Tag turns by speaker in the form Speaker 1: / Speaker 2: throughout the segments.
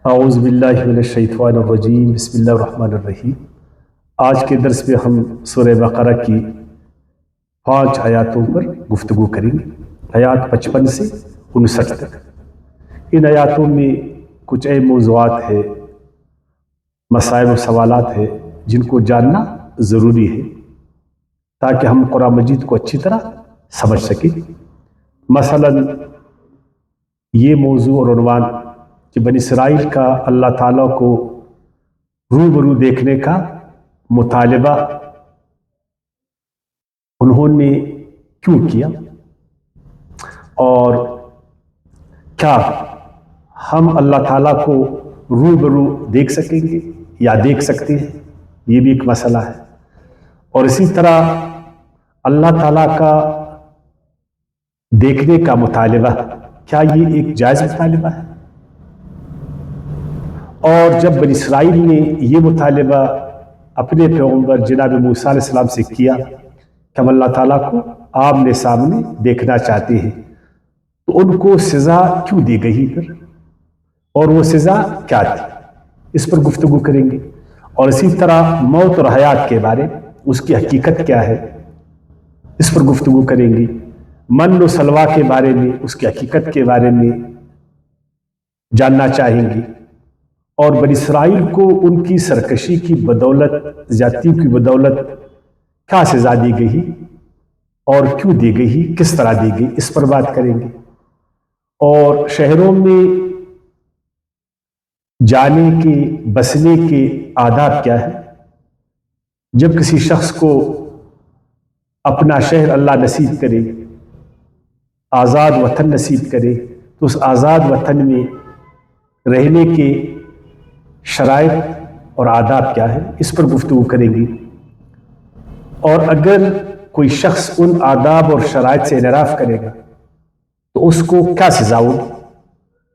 Speaker 1: اعوذ باللہ من الشیطان الرجیم، بسم اللہ الرحمن الرحیم۔ آج کے درس میں ہم سورہ بقرہ کی 5 آیاتوں پر گفتگو کریں گے، آیات 55 سے 59 تک۔ ان آیاتوں میں کچھ اہم موضوعات ہیں، مسائل و سوالات ہیں جن کو جاننا ضروری ہے تاکہ ہم قرآن مجید کو اچھی طرح سمجھ سکیں۔ مثلا یہ موضوع اور عنوان کہ بنی اسرائیل کا اللہ تعالیٰ کو روبرو دیکھنے کا مطالبہ انہوں نے کیوں کیا، اور کیا ہم اللہ تعالیٰ کو روبرو دیکھ سکیں گے یا دیکھ سکتے ہیں، یہ بھی ایک مسئلہ ہے۔ اور اسی طرح اللہ تعالیٰ کا دیکھنے کا مطالبہ کیا یہ ایک جائز مطالبہ ہے؟ اور جب بنی اسرائیل نے یہ مطالبہ اپنے پیغمبر جناب موسیٰ علیہ السلام سے کیا کہ ہم اللہ تعالیٰ کو آمنے سامنے دیکھنا چاہتے ہیں، تو ان کو سزا کیوں دی گئی پھر، اور وہ سزا کیا تھی، اس پر گفتگو کریں گے۔ اور اسی طرح موت اور حیات کے بارے اس کی حقیقت کیا ہے، اس پر گفتگو کریں گے۔ من و سلوہ کے بارے میں، اس کی حقیقت کے بارے میں جاننا چاہیں گے۔ اور بنی اسرائیل کو ان کی سرکشی کی بدولت، زیادتی کی بدولت کیا سزا دی گئی اور کیوں دی گئی، کس طرح دی گئی، اس پر بات کریں گے۔ اور شہروں میں جانے کے، بسنے کے آداب کیا ہے۔ جب کسی شخص کو اپنا شہر اللہ نصیب کرے، آزاد وطن نصیب کرے، تو اس آزاد وطن میں رہنے کے شرائط اور آداب کیا ہے، اس پر گفتگو کریں گے۔ اور اگر کوئی شخص ان آداب اور شرائط سے انحراف کرے گا تو اس کو کیا سزا ہوگی،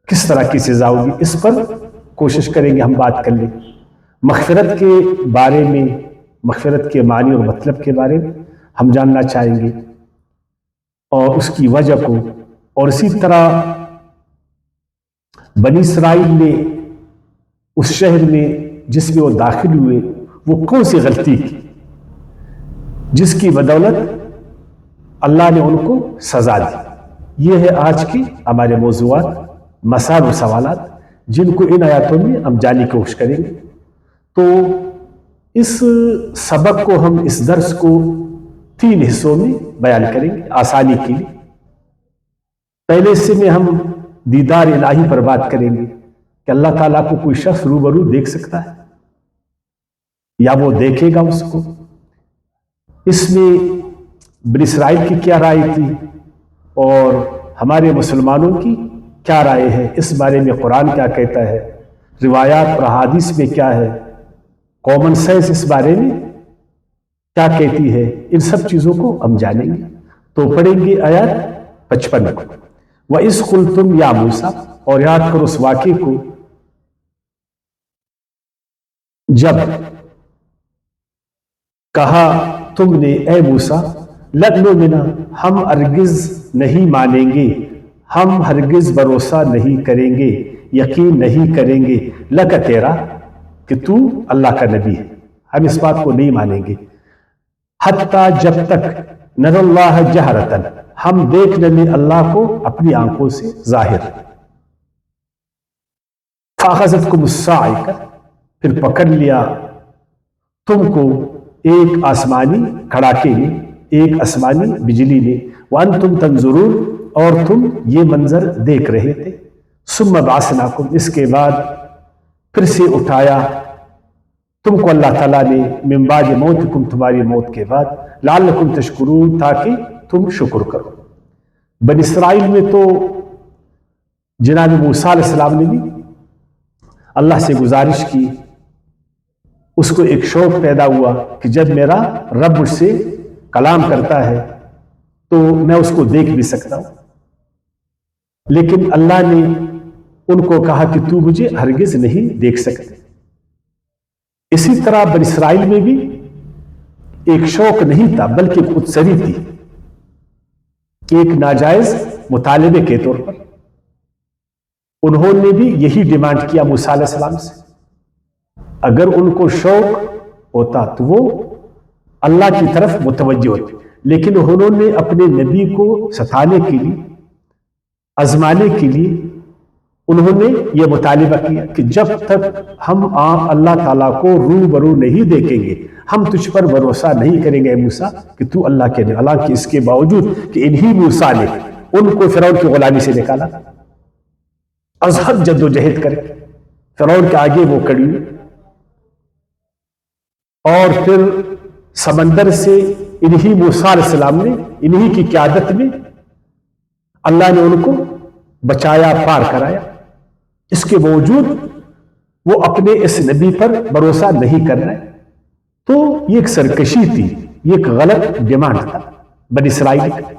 Speaker 1: کس طرح کی سزا ہوگی، اس پر کوشش کریں گے ہم بات کر لیں۔ مغفرت کے بارے میں، مغفرت کے معنی اور مطلب کے بارے میں ہم جاننا چاہیں گے اور اس کی وجہ کو۔ اور اسی طرح بنی اسرائیل نے اس شہر میں جس میں وہ داخل ہوئے، وہ کون سی غلطی کی جس کی بدولت اللہ نے ان کو سزا دی۔ یہ ہے آج کی ہمارے موضوعات، مسائل و سوالات جن کو ان آیاتوں میں ہم جاننے کی کوشش کریں گے۔ تو اس سبق کو ہم، اس درس کو 3 حصوں میں بیان کریں گے آسانی کے لیے۔ پہلے حصے میں ہم دیدار الہی پر بات کریں گے کہ اللہ تعالیٰ کو کوئی شخص روبرو دیکھ سکتا ہے یا وہ دیکھے گا اس کو۔ اس میں بنی اسرائیل کی کیا رائے تھی اور ہمارے مسلمانوں کی کیا رائے ہے، اس بارے میں قرآن کیا کہتا ہے، روایات اور احادیث میں کیا ہے، کامن سینس اس بارے میں کیا کہتی ہے، ان سب چیزوں کو ہم جانیں گے۔ تو پڑھیں گے آیات 55 کو۔ وَإِذْ قُلْتُمْ يَا مُوسَىٰ، اور یاد کرو اس واقعے کو جب کہا تم نے اے موسیٰ، لَن نُؤْمِنَ، ہم ہرگز نہیں مانیں گے، ہم ہرگز بھروسہ نہیں کریں گے، یقین نہیں کریں گے، لَکَ تیرا، کہ تو اللہ کا نبی ہے، ہم اس بات کو نہیں مانیں گے، حتیٰ جب تک نَرَى اللَّهَ جَهْرَةً، ہم دیکھ نہ لیں اللہ کو اپنی آنکھوں سے ظاہر۔ فَأَخَذَتْكُمُ الصَّاعِقَةُ، پھر پکڑ لیا تم کو ایک آسمانی کڑاکے نے، ایک آسمانی بجلی نے، وَأَنْتُمْ تَنْظُرُونَ، اور تم یہ منظر دیکھ رہے تھے۔ ثُمَّ بَعَثْنَاكُمْ، اس کے بعد پھر سے اٹھایا تم کو اللہ تعالیٰ نے، مِن بَعْدِ مَوْتِكُمْ، تمہاری موت کے بعد، لَعَلَّكُمْ تَشْكُرُونَ، تاکہ تم شکر کرو۔ بنی اسرائیل میں تو جناب موسیٰ علیہ السلام نے بھی اللہ سے گزارش کی، اس کو ایک شوق پیدا ہوا کہ جب میرا رب مجھ سے کلام کرتا ہے تو میں اس کو دیکھ بھی سکتا ہوں، لیکن اللہ نے ان کو کہا کہ تو مجھے ہرگز نہیں دیکھ سکتے۔ اسی طرح بنی اسرائیل میں بھی ایک شوق نہیں تھا بلکہ خود سری تھی، ایک ناجائز مطالبے کے طور پر۔ انہوں نے بھی یہی ڈیمانڈ کیا موسیٰ علیہ السلام سے. اگر ان کو شوق ہوتا تو وہ اللہ کی طرف متوجہ ہوتے، لیکن انہوں نے اپنے نبی کو ستانے کے لیے، آزمانے کے لیے انہوں نے یہ مطالبہ کیا کہ جب تک ہم اللہ تعالیٰ کو روبرو نہیں دیکھیں گے ہم تجھ پر بھروسہ نہیں کریں گے موسیٰ کہ تو اللہ کے نبی. حالانکہ اس کے باوجود کہ انہی موسیٰ نے ان کو فرعون کی غلامی سے نکالا، ازحد جد و جہد کرے فرعون کے آگے وہ کڑی ہوئی، اور پھر سمندر سے انہی موسیٰ علیہ السلام نے، انہی کی قیادت میں اللہ نے ان کو بچایا، پار کرایا. اس کے باوجود وہ اپنے اس نبی پر بھروسہ نہیں کر رہے. تو یہ ایک سرکشی تھی، یہ ایک غلط ڈیمانڈ تھا بنی اسرائیل کا،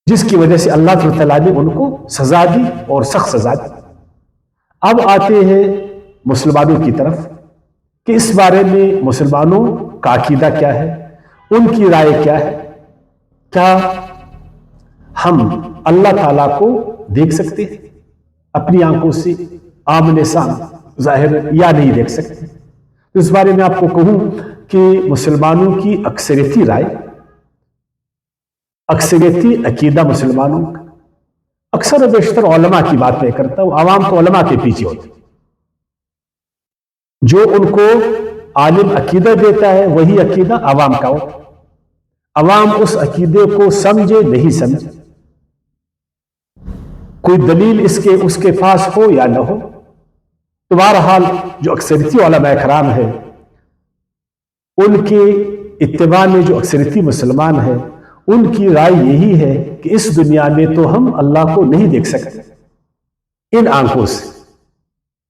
Speaker 1: جس کی وجہ سے اللہ تعالیٰ نے ان کو سزا دی اور سخت سزا دی. اب آتے ہیں مسلمانوں کی طرف کہ اس بارے میں مسلمانوں کا عقیدہ کیا ہے، ان کی رائے کیا ہے. کیا ہم اللہ تعالیٰ کو دیکھ سکتے ہیں اپنی آنکھوں سے آمنے سامنے ظاہر، یا نہیں دیکھ سکتے؟ اس بارے میں آپ کو کہوں کہ مسلمانوں کی اکثریتی رائے، اکثریتی عقیدہ مسلمانوں کا، اکثر و بیشتر علماء کی بات میں کرتا ہوں، عوام تو علماء کے پیچھے ہوتے، جو ان کو عالم عقیدہ دیتا ہے وہی عقیدہ عوام کا ہوتا. عوام اس عقیدے کو سمجھے نہیں سمجھے، کوئی دلیل اس کے پاس ہو یا نہ ہو، تو بہرحال جو اکثریتی علماء کرام ہیں ان کے اتباع میں جو اکثریتی مسلمان ہیں ان کی رائے یہی ہے کہ اس دنیا میں تو ہم اللہ کو نہیں دیکھ سکتے ان آنکھوں سے،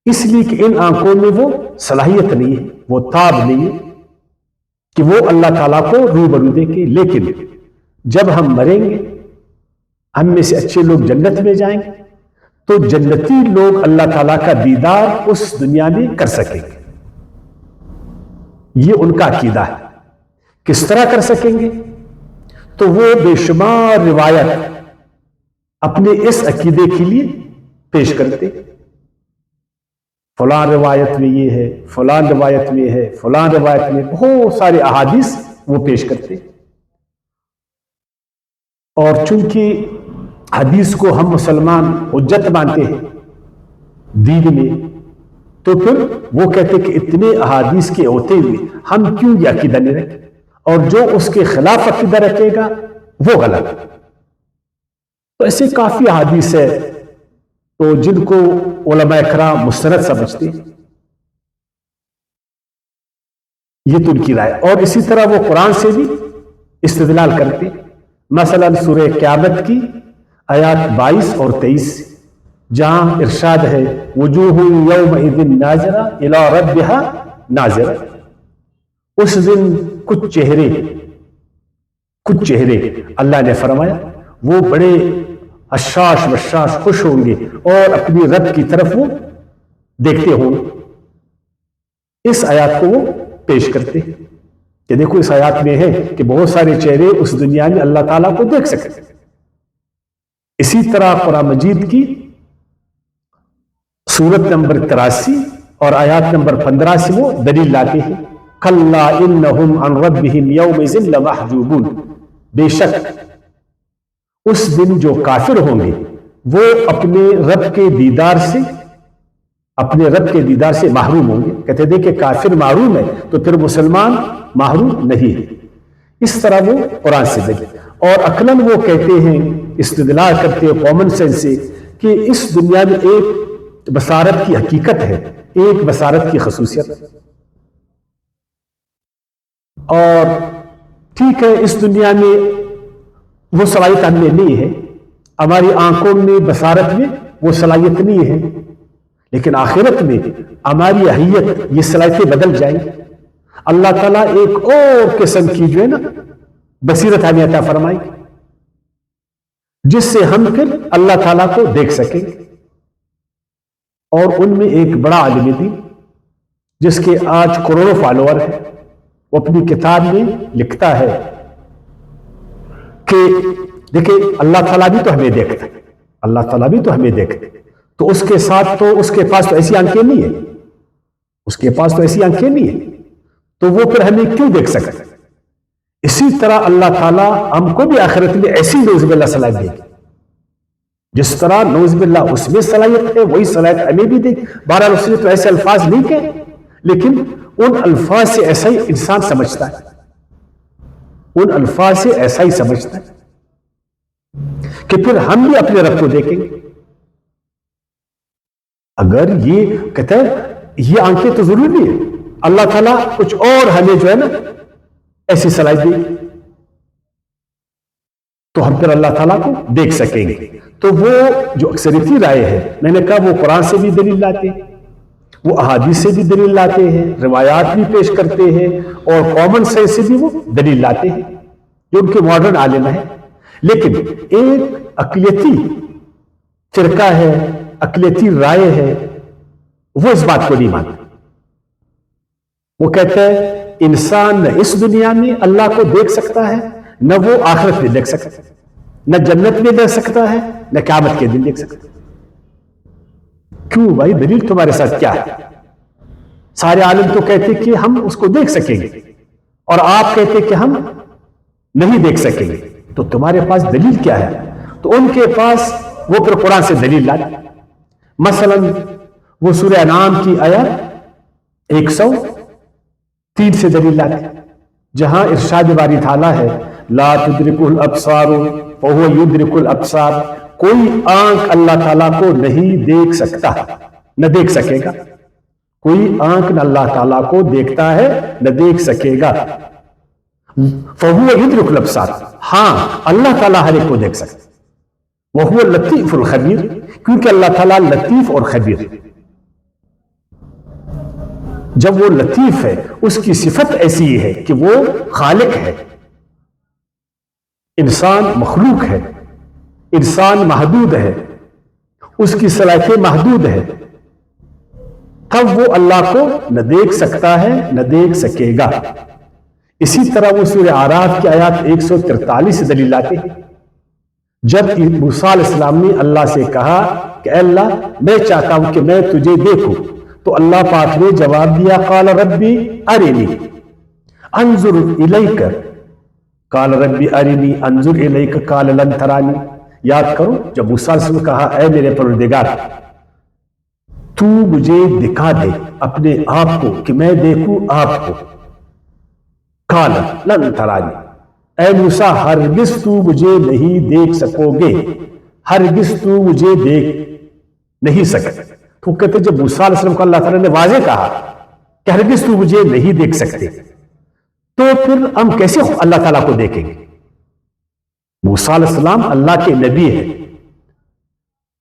Speaker 1: اس لیے کہ ان آنکھوں میں وہ صلاحیت نہیں ہے، وہ تاب نہیں ہے کہ وہ اللہ تعالیٰ کو روبرو دیکھیں. لیکن جب ہم مریں گے، ہم میں سے اچھے لوگ جنت میں جائیں گے، تو جنتی لوگ اللہ تعالیٰ کا دیدار اس دنیا میں کر سکیں گے. یہ ان کا عقیدہ ہے. کس طرح کر سکیں گے؟ تو وہ بے شمار روایت اپنے اس عقیدے کے لیے پیش کرتے، فلاں روایت میں یہ ہے، فلاں روایت میں ہے، فلاں روایت میں، بہت سارے احادیث وہ پیش کرتے. اور چونکہ حدیث کو ہم مسلمان حجت مانتے ہیں دین میں، تو پھر وہ کہتے کہ اتنے احادیث کے ہوتے ہوئے ہم کیوں یہ عقیدہ نہیں رکھیں، اور جو اس کے خلاف عقیدہ رکھے گا وہ غلط. تو ایسے کافی احادیث ہے تو جن کو علماء کرام مستند سمجھتے، یہ تو ان کی رائے. اور اسی طرح وہ قرآن سے بھی استدلال کرتے، مثلا سورہ قیامت کی آیات 22 اور 23 جہاں ارشاد ہے وجوہ یومئذ ناظرہ الی ربہا ناظرہ. اس دن کچھ چہرے اللہ نے فرمایا وہ بڑے حشاش بشاش خوش ہوں گے اور اپنی رب کی طرف وہ دیکھتے ہوں گے. اس آیات کو وہ پیش کرتے کہ دیکھو اس آیات میں ہے کہ بہت سارے چہرے اس دنیا میں اللہ تعالیٰ کو دیکھ سکتے. اسی طرح قرآن مجید کی سورت نمبر 83 اور آیات نمبر 15 سے وہ دلیل لاتے ہیں کلا انہم عن ربہم یومئذ لمحجوبون. بے شک اس دن جو کافر ہوں گے وہ اپنے رب کے دیدار سے محروم ہوں گے. کہتے تھے کہ کافر محروم ہے تو پھر مسلمان محروم نہیں ہے. اس طرح وہ قرآن سے دلیل. اور عقلاً وہ کہتے ہیں، استدلال کرتے ہیں کامن سینس سے، کہ اس دنیا میں ایک بصارت کی حقیقت ہے، ایک بصارت کی خصوصیت. اور ٹھیک ہے اس دنیا میں وہ صلاحیت ہم میں نہیں ہے، ہماری آنکھوں میں بصارت میں وہ صلاحیت نہیں ہے، لیکن آخرت میں ہماری حیت یہ صلاحیتیں بدل جائیں. اللہ تعالیٰ ایک اور قسم کی جو ہے نا بصیرت ہمیں عطا فرمائی جس سے ہم پھر اللہ تعالیٰ کو دیکھ سکیں. اور ان میں ایک بڑا عالم دین جس کے آج کروڑوں فالوور ہیں، وہ اپنی کتاب میں لکھتا ہے کہ دیکھیں اللہ تعالیٰ بھی تو ہمیں دیکھتا ہے، اللہ تعالیٰ بھی تو ہمیں دیکھتے، تو اس کے ساتھ تو اس کے پاس تو ایسی آنکھیں نہیں ہے، اس کے پاس تو ایسی آنکھیں نہیں ہے، تو وہ پھر ہمیں کیوں دیکھ سکتے؟ اسی طرح اللہ تعالیٰ ہم کو بھی آخرت میں ایسی نعوذ باللہ صلاحیت دے گی، جس طرح نعوذ باللہ اس میں صلاحیت ہے وہی صلاحیت ہمیں بھی دے گی۔ بہرحال اس نے تو ایسے الفاظ نہیں کہے، لیکن ان الفاظ سے ایسا ہی انسان سمجھتا ہے، ان الفاظ سے ایسا ہی سمجھتا ہے کہ پھر ہم بھی اپنے رب کو دیکھیں گے۔ اگر یہ کہتا ہے یہ آنکھیں تو ضروری ہے، اللہ تعالیٰ کچھ اور ہمیں جو ہے نا ایسی صلاحیت دے گی تو ہم پھر اللہ تعالیٰ کو دیکھ سکیں گے۔ تو وہ جو اکثریتی رائے ہے، میں نے کہا وہ قرآن سے بھی دلیل لاتے ہیں، وہ احادیث سے بھی دلیل لاتے ہیں، روایات بھی پیش کرتے ہیں، اور کامن سینس سے بھی وہ دلیل لاتے ہیں جو ان کے ماڈرن عالم ہے۔ لیکن ایک اقلیتی فرقہ ہے، اقلیتی رائے ہے، وہ اس بات کو نہیں مانتا۔ وہ کہتا ہے انسان نہ اس دنیا میں اللہ کو دیکھ سکتا ہے، نہ وہ آخرت میں دیکھ سکتا ہے، نہ جنت میں دیکھ سکتا ہے، نہ قیامت کے دن دیکھ سکتا ہے۔ کیوں بھائی، دلیل تمہارے ساتھ کیا ہے؟ سارے عالم تو کہتے کہ ہم اس کو دیکھ سکیں گے، اور آپ کہتے کہ ہم نہیں دیکھ سکیں گے، تو تمہارے پاس دلیل کیا ہے؟ تو ان کے پاس وہ پھر قرآن سے دلیل لاتے۔ مثلا وہ سورہ انعام کی آیت 103 سے دلیل لاتے، جہاں ارشاد باری تعالیٰ ہے لا تدرک الابصار وهو یدرک الابصار، کوئی آنکھ اللہ تعالیٰ کو نہیں دیکھ سکتا، نہ دیکھ سکے گا، کوئی آنکھ نہ اللہ تعالیٰ کو دیکھتا ہے نہ دیکھ سکے گا۔ فهو یدرک الابصار، ہاں اللہ تعالیٰ ہر ایک کو دیکھ سکتا، وهو اللطیف الخبیر، کیونکہ اللہ تعالیٰ لطیف اور خبیر ہے۔ جب وہ لطیف ہے، اس کی صفت ایسی ہے کہ وہ خالق ہے، انسان مخلوق ہے، انسان محدود ہے، اس کی صلاحیتیں محدود ہے، تب وہ اللہ کو نہ دیکھ سکتا ہے نہ دیکھ سکے گا۔ اسی طرح وہ سورہ اعراف کی آیات 143 سے دلیل لاتے ہیں، جب موسیٰ علیہ السلام نے اللہ سے کہا کہ اے اللہ میں چاہتا ہوں کہ میں تجھے دیکھوں، تو اللہ پاک نے جواب دیا قال ربی ارنی انظر الیک، قال ربی ارنی انظر الیک قال لن ترانی۔ یاد کرو جب موسیٰ علیہ السلام نے کہا اے میرے پروردگار تو مجھے دکھا دے اپنے آپ کو کہ میں دیکھوں آپ کو، قال لن ترانی، اے موسیٰ ہرگز تو مجھے نہیں دیکھ سکو گے، ہرگز تو مجھے دیکھ نہیں سکتے۔ تو کہتے جب موسیٰ علیہ السلام کو اللہ تعالیٰ نے واضح کہا کہ ہرگز تو مجھے نہیں دیکھ سکتے، تو پھر ہم کیسے اللہ تعالیٰ کو دیکھیں گے؟ موسیٰ علیہ السلام اللہ کے نبی ہے،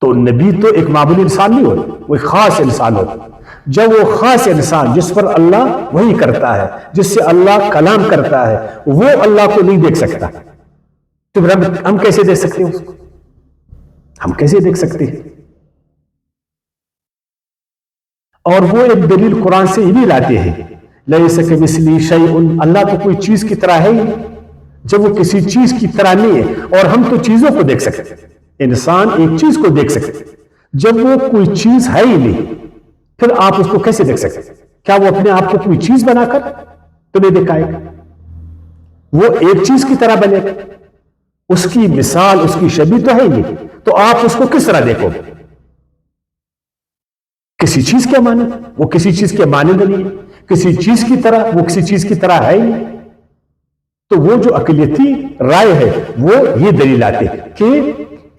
Speaker 1: تو نبی تو ایک معمولی انسان نہیں ہوتا، وہ ایک خاص انسان ہوتا۔ جب وہ خاص انسان جس پر اللہ وحی کرتا ہے، جس سے اللہ کلام کرتا ہے، وہ اللہ کو نہیں دیکھ سکتا، تو پھر ہم کیسے دیکھ سکتے ہیں اس کو؟ ہم کیسے دیکھ سکتے ہیں؟ اور وہ ایک دلیل قرآن سے یہ بھی لاتے ہیں لیس کمثلہ شیء، اللہ تو کوئی چیز کی طرح ہے ہی نہیں۔ جب وہ کسی چیز کی طرح نہیں ہے، اور ہم تو چیزوں کو دیکھ سکتے ہیں، انسان ایک چیز کو دیکھ سکتے ہیں، جب وہ کوئی چیز ہے ہی نہیں پھر آپ اس کو کیسے دیکھ سکتے ہیں؟ کیا وہ اپنے آپ کو کوئی چیز بنا کر تمہیں دکھائے گا؟ وہ ایک چیز کی طرح بنے گا، اس کی مثال اس کی شبیہ تو ہے ہی نہیں، تو آپ اس کو کس طرح دیکھو گے؟ کسی چیز کے مانند، وہ کسی چیز کے مانند نہیں ہے، کسی چیز کی طرح، وہ کسی چیز کی طرح ہے ہی نہیں۔ تو وہ جو اقلیتی رائے ہے وہ یہ دلیل آتے کہ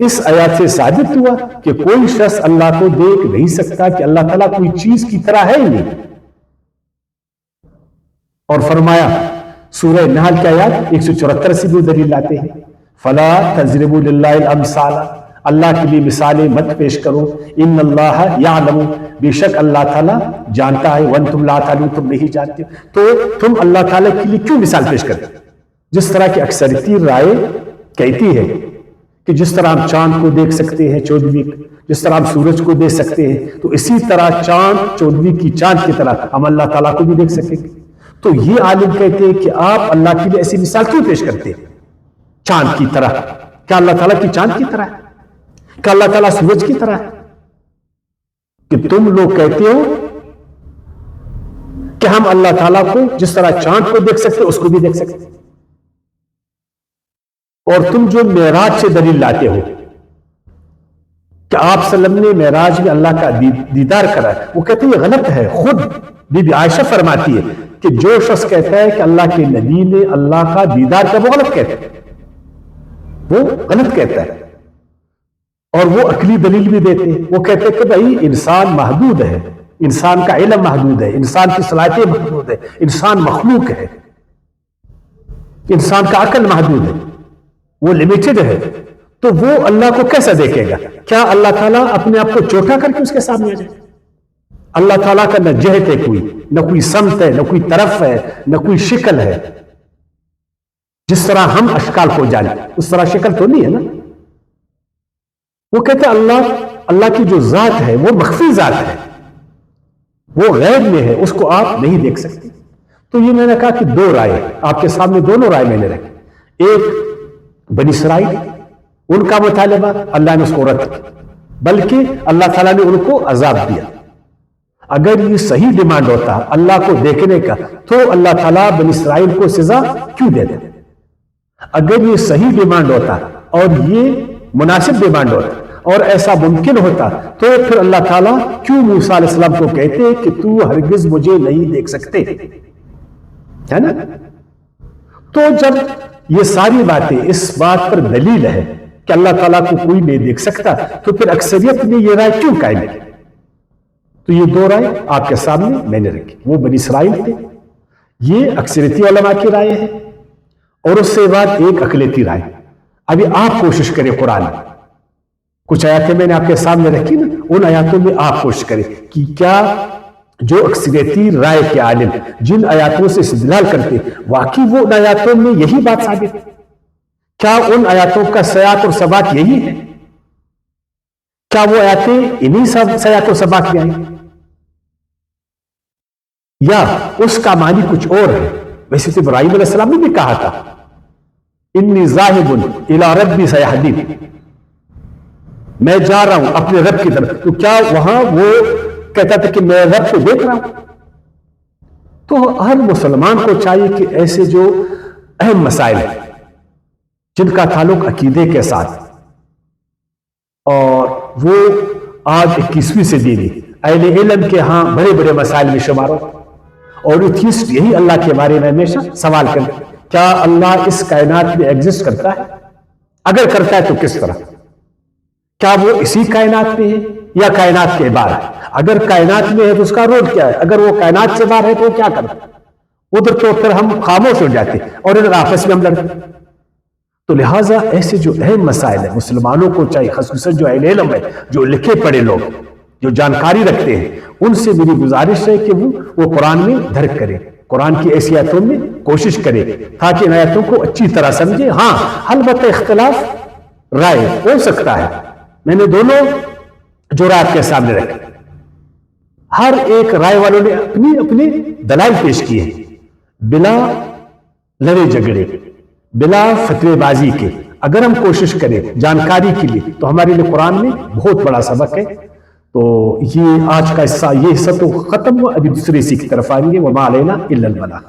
Speaker 1: اس آیات سے ثابت ہوا کہ کوئی شخص اللہ کو دیکھ نہیں سکتا، کہ اللہ تعالیٰ کوئی چیز کی طرح ہے ہی نہیں۔ اور فرمایا سورہ نحل کی آیات 174 سے بھی دلیل آتے ہیں فلا تضربوا للہ الامثال، اللہ کے لیے مثالیں مت پیش کرو، ان اللہ یعلم، بے شک اللہ تعالیٰ جانتا ہے، وانتم لا تعلمون، تم نہیں جانتے، تو تم اللہ تعالیٰ کے لیے کیوں مثال پیش کرتے؟ جس طرح کی اکثریتی رائے کہتی ہے کہ جس طرح ہم چاند کو دیکھ سکتے ہیں 14ویں، جس طرح ہم سورج کو دیکھ سکتے ہیں، تو اسی طرح چاند 14ویں کی چاند کی طرح ہم اللہ تعالیٰ کو بھی دیکھ سکیں گے۔ تو یہ عالم کہتے ہیں کہ آپ اللہ کے لیے ایسی مثال کیوں پیش کرتے ہیں چاند کی طرح؟ کیا اللہ تعالیٰ کی چاند کی طرح ہے؟ کہ اللہ تعالیٰ سورج کی طرح ہے کہ تم لوگ کہتے ہو کہ ہم اللہ تعالیٰ کو جس طرح چاند کو دیکھ سکتے اس کو بھی دیکھ سکتے، اور تم جو معراج سے دلیل لاتے ہو کہ آپ صلی اللہ علیہ وسلم نے معراج میں اللہ کا دیدار کرا ہے، وہ کہتے ہیں یہ غلط ہے۔ خود بی بی عائشہ فرماتی ہے کہ جو شخص کہتا ہے کہ اللہ کے نبی نے اللہ کا دیدار کیا، وہ غلط کہتا ہے، وہ غلط کہتا ہے۔ اور وہ عقلی دلیل بھی دیتے ہیں، وہ کہتے ہیں کہ بھائی انسان محدود ہے، انسان کا علم محدود ہے، انسان کی صلاحیتیں محدود ہے، انسان مخلوق ہے، انسان کا عقل محدود ہے، وہ لمیٹڈ ہے، تو وہ اللہ کو کیسا دیکھے گا؟ کیا اللہ تعالیٰ اپنے آپ کو چھوٹا کر کے اس کے سامنے آ جائے؟ اللہ تعالیٰ کا نہ جہت ہے کوئی، نہ کوئی سمت ہے، نہ کوئی طرف ہے، نہ کوئی شکل ہے۔ جس طرح ہم اشکال کو جانیں اس طرح شکل تو نہیں ہے نا۔ وہ کہتے ہیں اللہ کی جو ذات ہے وہ مخفی ذات ہے، وہ غیب میں ہے، اس کو آپ نہیں دیکھ سکتے۔ تو یہ میں نے کہا کہ دو رائے آپ کے سامنے، دونوں رائے میں نے رکھی۔ ایک بنی اسرائیل، ان کا مطالبہ اللہ نے اس کو رد کیا، بلکہ اللہ تعالیٰ نے ان کو عذاب دیا۔ اگر یہ صحیح ڈیمانڈ ہوتا اللہ کو دیکھنے کا تو اللہ تعالیٰ بنی اسرائیل کو سزا کیوں دیتا؟ اگر یہ صحیح ڈیمانڈ ہوتا اور یہ مناسب ڈیمانڈ ہوتا اور ایسا ممکن ہوتا تو پھر اللہ تعالیٰ کیوں موسیٰ علیہ السلام کو کہتے کہ تو ہرگز مجھے نہیں دیکھ سکتے، ہے نا؟ تو جب یہ ساری باتیں اس بات پر دلیل ہے کہ اللہ تعالیٰ کو کوئی نہیں دیکھ سکتا، تو پھر اکثریت نے یہ رائے کیوں قائم کی؟ تو یہ دو رائے آپ کے سامنے میں نے رکھی، وہ بنی اسرائیل تھے، یہ اکثریتی علماء کی رائے ہے، اور اس سے بعد ایک اقلیتی رائے۔ ابھی آپ کوشش کریں، قرآن کچھ آیاتیں میں نے آپ کے سامنے رکھی نا، ان آیاتوں میں آپ کوشش کریں کہ کیا جو اکثریتی رائے کے عالم جن آیاتوں سے استدلال کرتے واقعی وہ ان آیاتوں میں یہی بات ثابت ہے؟ کیا ان آیاتوں کا سیاق اور سباق یہی ہے؟ کیا وہ آیاتیں انہی سیاق اور سباق میں آئیں، یا اس کا معنی کچھ اور ہے؟ ویسے تو ابراہیم علیہ السلام نے بھی کہا تھا انی ذاہب الی ربی سیہدین، میں جا رہا ہوں اپنے رب کی طرف، تو کیا وہاں وہ کہتا تھا کہ میں رب کو دیکھ رہا ہوں؟ تو ہر مسلمان کو چاہیے کہ ایسے جو اہم مسائل ہیں جن کا تعلق عقیدے کے ساتھ، اور وہ آج 21ویں صدی میں اہل علم کے ہاں بڑے بڑے مسائل میں شمار ہو، اور ایتھیسٹ یہی اللہ کے بارے میں ہمیشہ سوال کریں، کیا اللہ اس کائنات میں ایگزسٹ کرتا ہے؟ اگر کرتا ہے تو کس طرح؟ کیا وہ اسی کائنات میں ہے یا کائنات کے باہر ہے؟ اگر کائنات میں ہے تو اس کا رول کیا ہے؟ اگر وہ کائنات سے باہر ہے تو کیا کرتا؟ ادھر تو پھر ہم خاموش ہو جاتے اور ادھر آپس میں ہم لڑتے۔ تو لہٰذا ایسے جو اہم مسائل ہیں مسلمانوں کو چاہیے، خصوصاً جو اہل علم ہے، جو لکھے پڑھے لوگ جو جانکاری رکھتے ہیں، ان سے میری گزارش ہے کہ وہ قرآن میں درک کرے، قرآن کی ایسی آیتوں میں کوشش کرے تاکہ ان آیتوں کو اچھی طرح سمجھے۔ ہاں البتہ اختلاف رائے ہو سکتا ہے، میں نے دونوں جو رائے آپ کے سامنے رکھے، ہر ایک رائے والوں نے اپنی اپنی دلائل پیش کی ہے، بلا لڑے جھگڑے، بلا فتوے بازی کے۔ اگر ہم کوشش کریں جانکاری کے لیے تو ہمارے لیے قرآن میں بہت بڑا سبق ہے۔ تو یہ آج کا حصہ، یہ حصہ تو ختم ہوا، ابھی دوسرے حصے کی طرف آئیں گے۔ وما علینا الا البلاغ۔